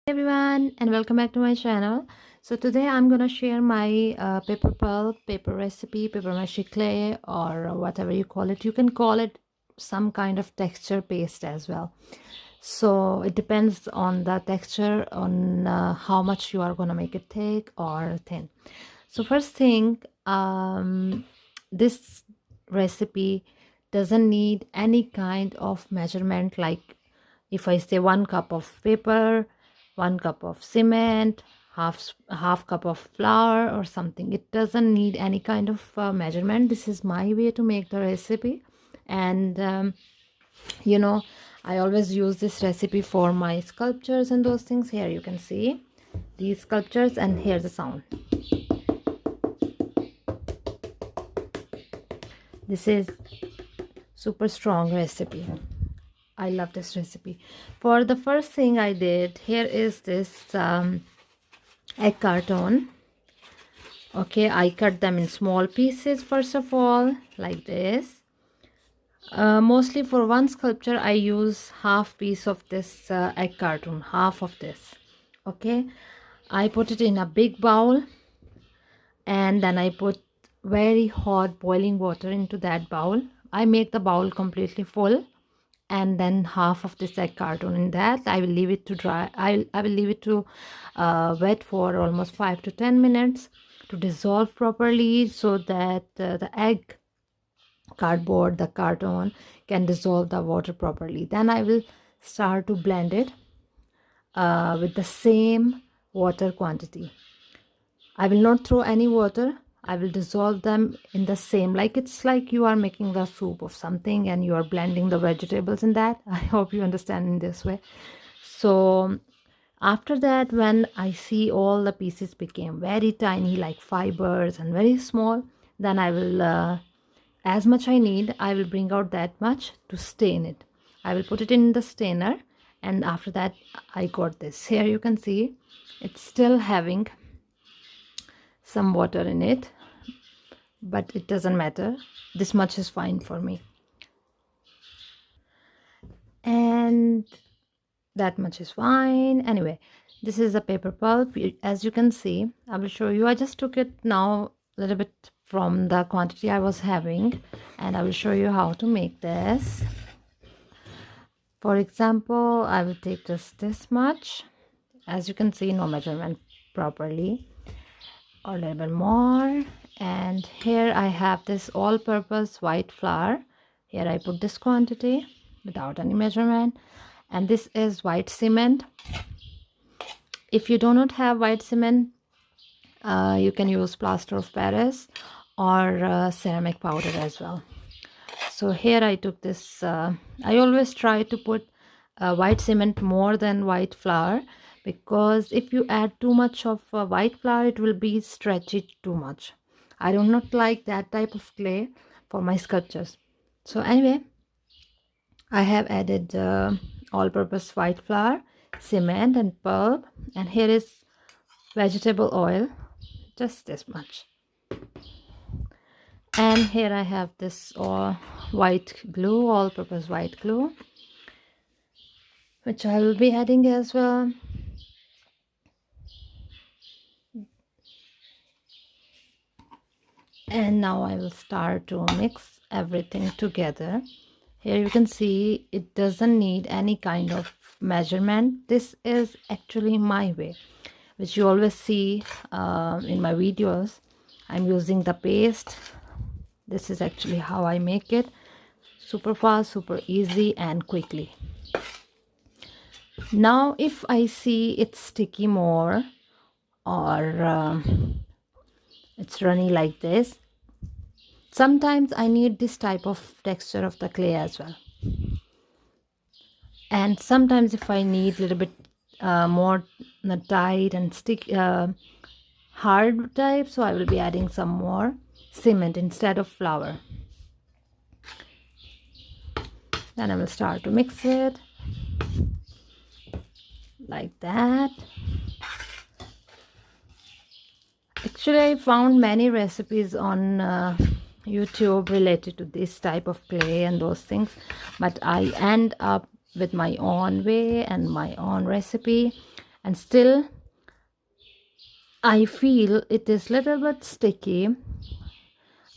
Everyone, and welcome back to my channel. So today I'm gonna share my paper pulp, paper recipe, paper mache clay, or whatever you call it. You can call it some kind of texture paste as well. So it depends on the texture, on how much you are gonna make it thick or thin. So first thing, this recipe doesn't need any kind of measurement. Like if I say 1 cup of paper, 1 cup of cement, half cup of flour or something, it doesn't need any kind of measurement. This is my way to make the recipe. And you know, I always use this recipe for my sculptures and those things. Here you can see these sculptures, and here's the sound. This is super strong recipe. I love this recipe. For the first thing I did, here is this egg carton. Okay, I cut them in small pieces first of all, like this. Mostly for one sculpture I use half piece of this egg carton, half of this. Okay, I put it in a big bowl, and then I put very hot boiling water into that bowl. I make the bowl completely full, and then half of this egg carton in that. I will leave it to dry. I will leave it to wet for almost 5 to 10 minutes to dissolve properly, so that the egg cardboard, the carton, can dissolve the water properly. Then I will start to blend it with the same water quantity. I will not throw any water. I will dissolve them in the same, like it's like you are making the soup of something and you are blending the vegetables in that. I hope you understand in this way. So after that, when I see all the pieces became very tiny, like fibers and very small, then I will as much I need, I will bring out that much to stain it. I will put it in the stainer, and after that I got this. Here you can see it's still having some water in it, but it doesn't matter. This much is fine for me, and that much is fine. Anyway, this is a paper pulp. As you can see, I will show you. I just took it now a little bit from the quantity I was having, and I will show you how to make this. For example, I will take just this much. As you can see, no measurement properly, or a little bit more. And here I have this all-purpose white flour. Here I put this quantity without any measurement, and this is white cement. If you do not have white cement, you can use plaster of Paris or ceramic powder as well. So here I took this. I always try to put white cement more than white flour, because if you add too much of white flour, it will be stretchy too much. I do not like that type of clay for my sculptures. So anyway, I have added all-purpose white flour, cement, and pulp, and here is vegetable oil, just this much. And here I have this white glue, all-purpose white glue, which I will be adding as well. And now I will start to mix everything together. Here you can see it doesn't need any kind of measurement. This is actually my way, which you always see in my videos. I'm using the paste. This is actually how I make it. Super fast, super easy, and quickly. Now if I see it's sticky more, or it's runny like this, sometimes I need this type of texture of the clay as well. And sometimes if I need a little bit more tight and stick hard type, so I will be adding some more cement instead of flour. Then I will start to mix it like that. Actually, I found many recipes on YouTube related to this type of clay and those things, but I end up with my own way and my own recipe, and still I feel it is little bit sticky.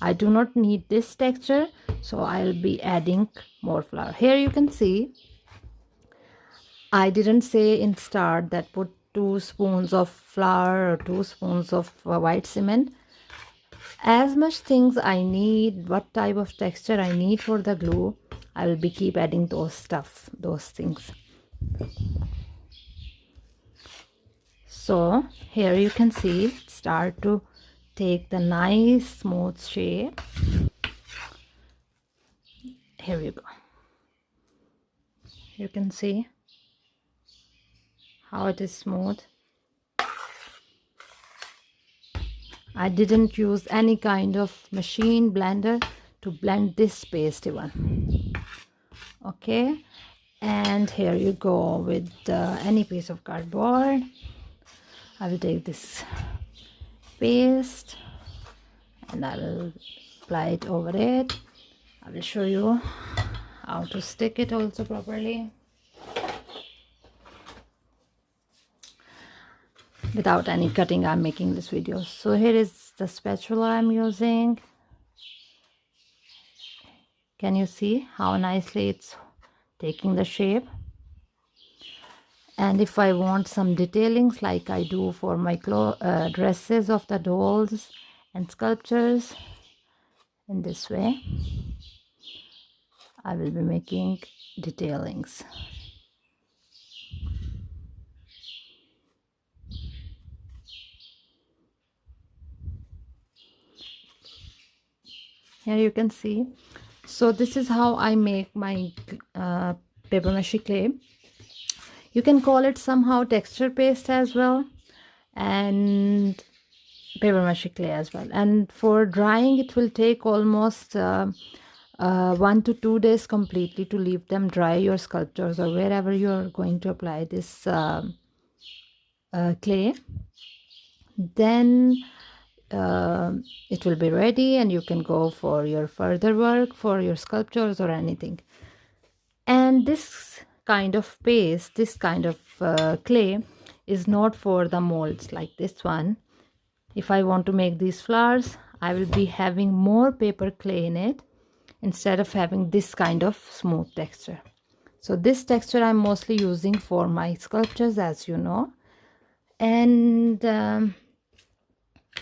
I do not need this texture, so I'll be adding more flour. Here you can see I didn't say in start that put 2 spoons of flour or 2 spoons of white cement. As much things I need, what type of texture I need for the glue, I will be keep adding those things. So here you can see start to take the nice smooth shape. Here you go. You can see how it is smooth. I didn't use any kind of machine blender to blend this paste even. Okay, and here you go with any piece of cardboard. I will take this paste and I will apply it over it. I will show you how to stick it also properly without any cutting. I'm making this video. So here is the spatula I'm using. Can you see how nicely it's taking the shape? And if I want some detailings like I do for my dresses of the dolls and sculptures, in this way I will be making detailings. Here you can see. So this is how I make my paper mache clay. You can call it somehow texture paste as well, and paper mache clay as well. And for drying it will take almost 1 to 2 days completely to leave them dry, your sculptures or wherever you're going to apply this clay. Then it will be ready and you can go for your further work, for your sculptures or anything. And this kind of paste, this kind of clay is not for the molds like this one. If I want to make these flowers, I will be having more paper clay in it instead of having this kind of smooth texture. So this texture I'm mostly using for my sculptures, as you know. And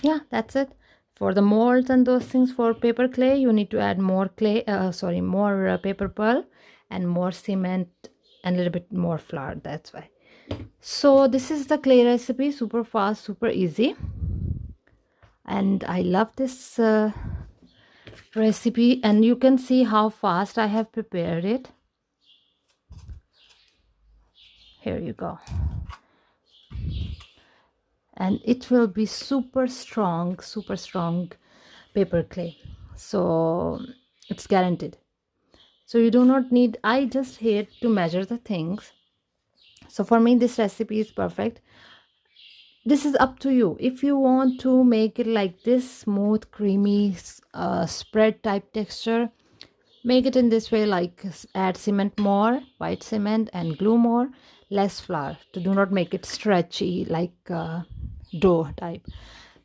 yeah, that's it. For the molds and those things, for paper clay you need to add more more paper pulp and more cement and a little bit more flour. That's why. So this is the clay recipe, super fast, super easy, and I love this recipe. And you can see how fast I have prepared it. Here you go. And it will be super strong paper clay, so it's guaranteed. So you do not need, I just hate to measure the things. So for me this recipe is perfect. This is up to you. If you want to make it like this smooth creamy spread type texture, make it in this way, like add cement more, white cement, and glue more, less flour, to do not make it stretchy like dough type.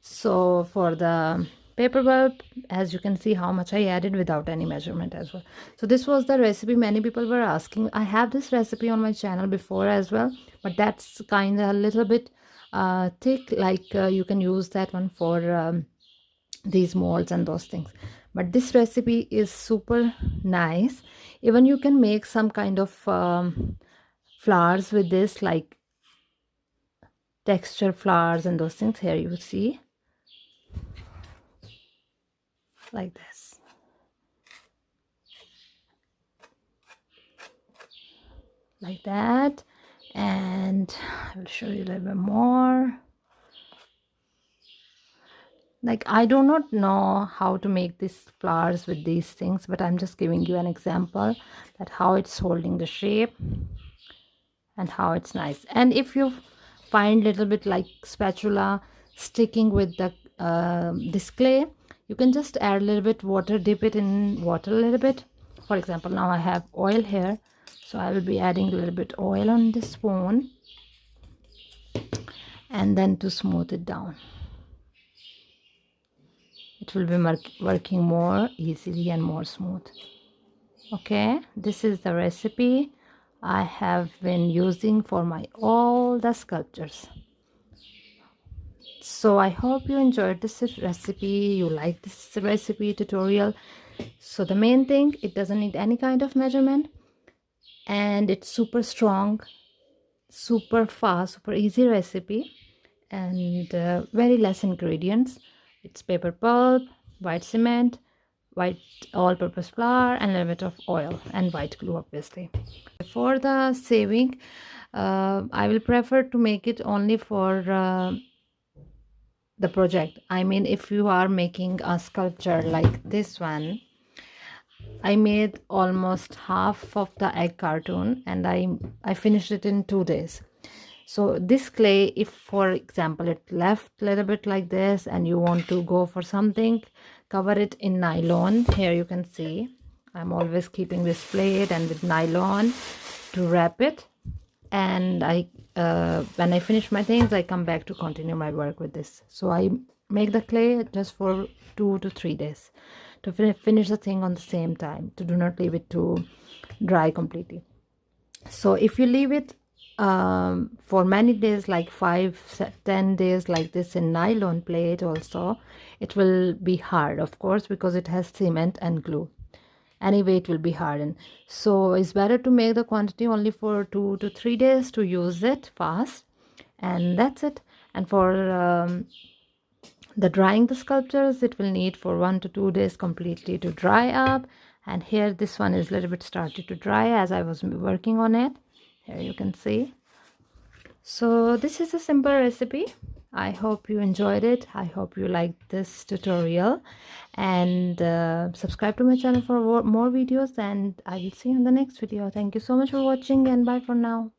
So for the paper pulp, as you can see how much I added without any measurement as well. So this was the recipe. Many people were asking. I have this recipe on my channel before as well, but that's kind of a little bit thick, like you can use that one for these molds and those things. But this recipe is super nice. Even you can make some kind of flowers with this, like texture flowers and those things. Here you see, like this. Like that. And I will show you a little bit more. Like, I do not know how to make these flowers with these things, but I'm just giving you an example that how it's holding the shape and how it's nice. And if you find little bit like spatula sticking with the this clay, you can just add a little bit water, dip it in water a little bit. For example, now I have oil here, so I will be adding a little bit oil on this spoon. and then to smooth it down. It will be working more easily and more smooth. Okay, this is the recipe I have been using for my all the sculptures. So I hope you enjoyed this recipe, you like this recipe tutorial. So the main thing, it doesn't need any kind of measurement, and it's super strong, super fast, super easy recipe, and very less ingredients. It's paper pulp, white cement, white all-purpose flour, and a little bit of oil and white glue, obviously. For the saving, I will prefer to make it only for the project. I mean, if you are making a sculpture like this one, I made almost half of the egg cartoon, and I finished it in 2 days. So this clay, if for example it left a little bit like this and you want to go for something, cover it in nylon. Here you can see I'm always keeping this plate and with nylon to wrap it, and I when I finish my things, I come back to continue my work with this. So I make the clay just for 2 to 3 days to finish the thing on the same time, to do not leave it to dry completely. So if you leave it for many days, like 5-10 days like this in nylon plate also, it will be hard, of course, because it has cement and glue. Anyway, it will be hardened. So it's better to make the quantity only for 2 to 3 days to use it fast, and that's it. And for the drying the sculptures, it will need for 1 to 2 days completely to dry up. And here this one is a little bit started to dry as I was working on it. Here you can see. So this is a simple recipe. I hope you enjoyed it. I hope you liked this tutorial, and subscribe to my channel for more videos, and I will see you in the next video. Thank you so much for watching, and bye for now.